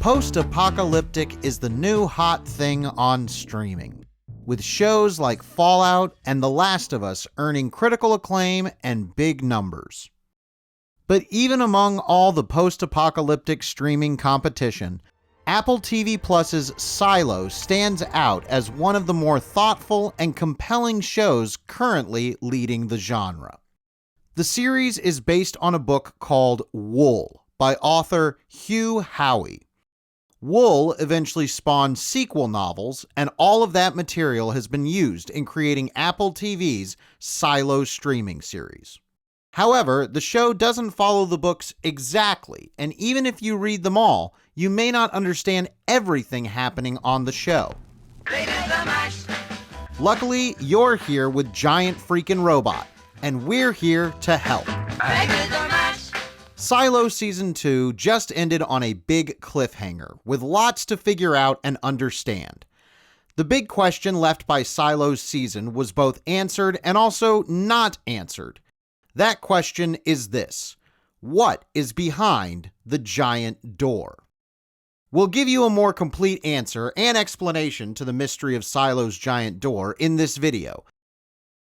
Post-apocalyptic is the new hot thing on streaming, with shows like Fallout and The Last of Us earning critical acclaim and big numbers. But even among all the post-apocalyptic streaming competition, Apple TV Plus's Silo stands out as one of the more thoughtful and compelling shows currently leading the genre. The series is based on a book called Wool by author Hugh Howey. Wool eventually spawned sequel novels, and all of that material has been used in creating Apple TV's Silo streaming series. However, the show doesn't follow the books exactly, and even if you read them all, you may not understand everything happening on the show. Luckily, you're here with Giant Freakin' Robot, and we're here to help. Silo Season 2 just ended on a big cliffhanger, with lots to figure out and understand. The big question left by Silo's season was both answered and also not answered. That question is this: what is behind the giant door? We'll give you a more complete answer and explanation to the mystery of Silo's giant door in this video.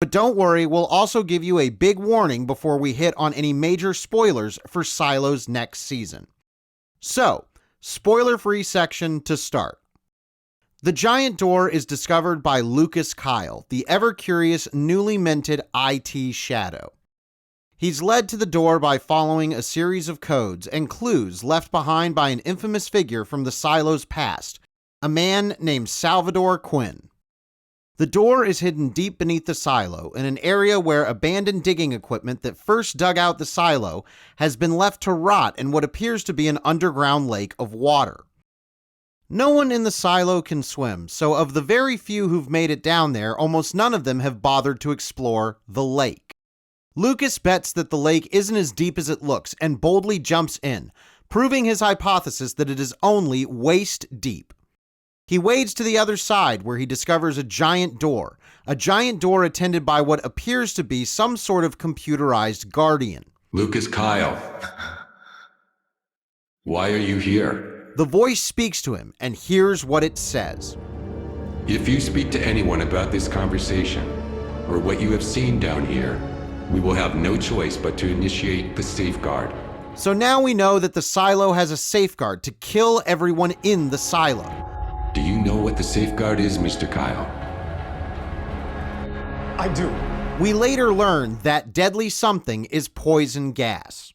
But don't worry, we'll also give you a big warning before we hit on any major spoilers for Silo's next season. So, spoiler-free section to start. The giant door is discovered by Lucas Kyle, the ever-curious, newly minted IT Shadow. He's led to the door by following a series of codes and clues left behind by an infamous figure from the Silo's past, a man named Salvador Quinn. The door is hidden deep beneath the silo in an area where abandoned digging equipment that first dug out the silo has been left to rot in what appears to be an underground lake of water. No one in the silo can swim, so of the very few who've made it down there, almost none of them have bothered to explore the lake. Lucas bets that the lake isn't as deep as it looks and boldly jumps in, proving his hypothesis that it is only waist deep. He wades to the other side where he discovers a giant door attended by what appears to be some sort of computerized guardian. Lucas Kyle, why are you here? The voice speaks to him, and here's what it says. If you speak to anyone about this conversation, or what you have seen down here, we will have no choice but to initiate the safeguard. So now we know that the silo has a safeguard to kill everyone in the silo. Do you know what the safeguard is, Mr. Kyle? I do. We later learn that deadly something is poison gas.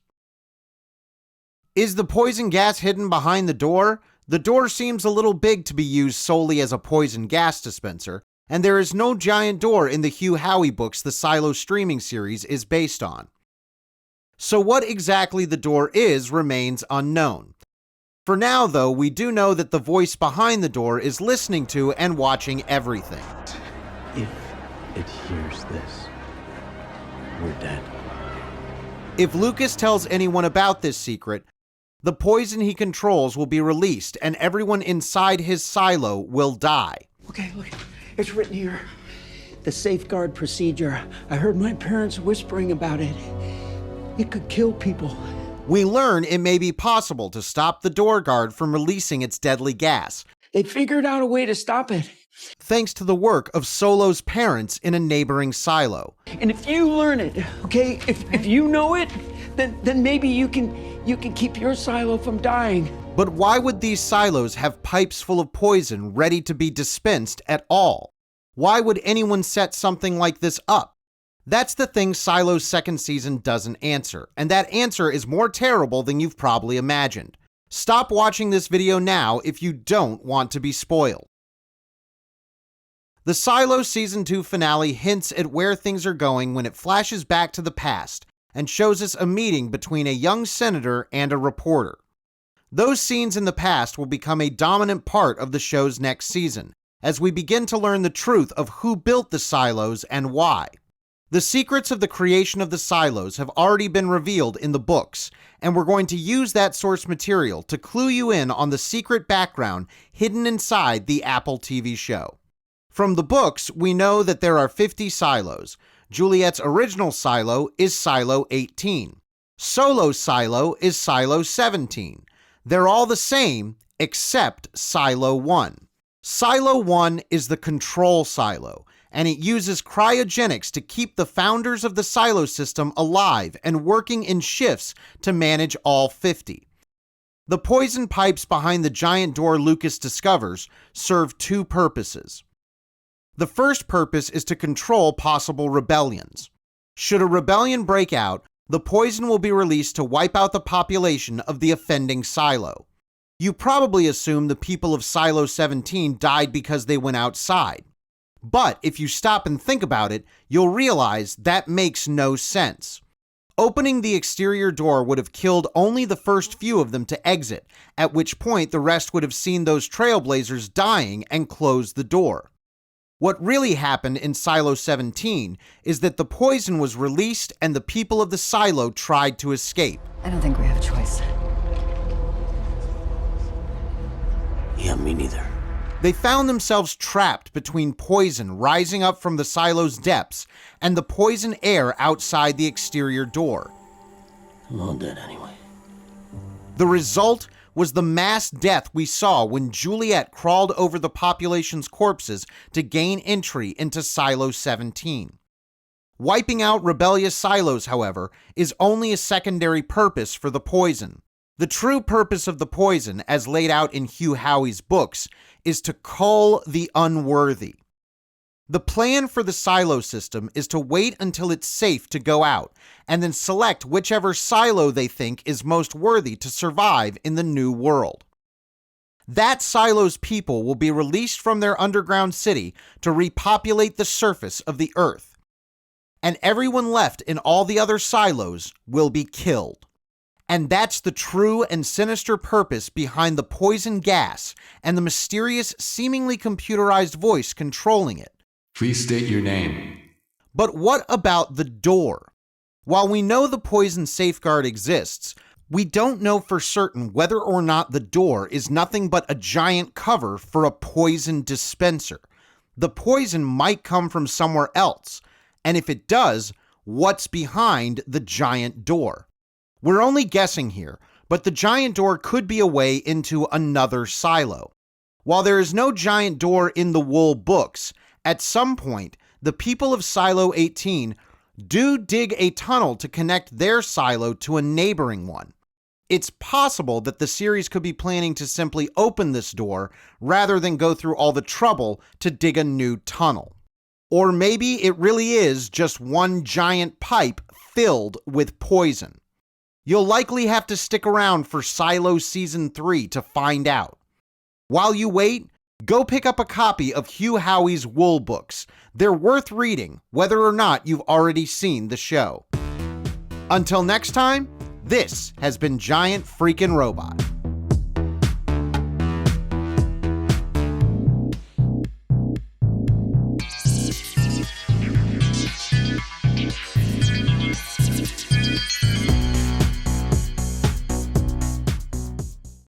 Is the poison gas hidden behind the door? The door seems a little big to be used solely as a poison gas dispenser, and there is no giant door in the Hugh Howey books the Silo streaming series is based on. So what exactly the door is remains unknown. For now, though, we do know that the voice behind the door is listening to and watching everything. If it hears this, we're dead. If Lucas tells anyone about this secret, the poison he controls will be released and everyone inside his silo will die. Okay, look, it's written here. The safeguard procedure. I heard my parents whispering about it. It could kill people. We learn it may be possible to stop the door guard from releasing its deadly gas. They figured out a way to stop it. Thanks to the work of Solo's parents in a neighboring silo. And if you learn it, okay, if you know it, then maybe you can keep your silo from dying. But why would these silos have pipes full of poison ready to be dispensed at all? Why would anyone set something like this up? That's the thing Silo's second season doesn't answer, and that answer is more terrible than you've probably imagined. Stop watching this video now if you don't want to be spoiled. The Silo Season 2 finale hints at where things are going when it flashes back to the past and shows us a meeting between a young senator and a reporter. Those scenes in the past will become a dominant part of the show's next season, as we begin to learn the truth of who built the silos and why. The secrets of the creation of the silos have already been revealed in the books, and we're going to use that source material to clue you in on the secret background hidden inside the Apple TV show. From the books, we know that there are 50 silos. Juliet's original silo is Silo 18. Solo's silo is Silo 17. They're all the same, except Silo 1. Silo 1 is the control silo, and it uses cryogenics to keep the founders of the silo system alive and working in shifts to manage all 50. The poison pipes behind the giant door Lucas discovers serve two purposes. The first purpose is to control possible rebellions. Should a rebellion break out, the poison will be released to wipe out the population of the offending silo. You probably assume the people of Silo 17 died because they went outside. But if you stop and think about it, you'll realize that makes no sense. Opening the exterior door would have killed only the first few of them to exit, at which point the rest would have seen those trailblazers dying and closed the door. What really happened in Silo 17 is that the poison was released and the people of the silo tried to escape. I don't think we have a choice. Yeah, me neither. They found themselves trapped between poison rising up from the silo's depths and the poison air outside the exterior door. I'm all dead anyway. The result was the mass death we saw when Juliet crawled over the population's corpses to gain entry into Silo 17. Wiping out rebellious silos, however, is only a secondary purpose for the poison. The true purpose of the poison, as laid out in Hugh Howey's books, is to cull the unworthy. The plan for the silo system is to wait until it's safe to go out, and then select whichever silo they think is most worthy to survive in the new world. That silo's people will be released from their underground city to repopulate the surface of the earth, and everyone left in all the other silos will be killed. And that's the true and sinister purpose behind the poison gas and the mysterious, seemingly computerized voice controlling it. Please state your name. But what about the door? While we know the poison safeguard exists, we don't know for certain whether or not the door is nothing but a giant cover for a poison dispenser. The poison might come from somewhere else, and if it does, what's behind the giant door? We're only guessing here, but the giant door could be a way into another silo. While there is no giant door in the Wool books, at some point, the people of Silo 18 do dig a tunnel to connect their silo to a neighboring one. It's possible that the series could be planning to simply open this door rather than go through all the trouble to dig a new tunnel. Or maybe it really is just one giant pipe filled with poison. You'll likely have to stick around for Silo Season 3 to find out. While you wait, go pick up a copy of Hugh Howey's Wool books. They're worth reading, whether or not you've already seen the show. Until next time, this has been Giant Freakin' Robot.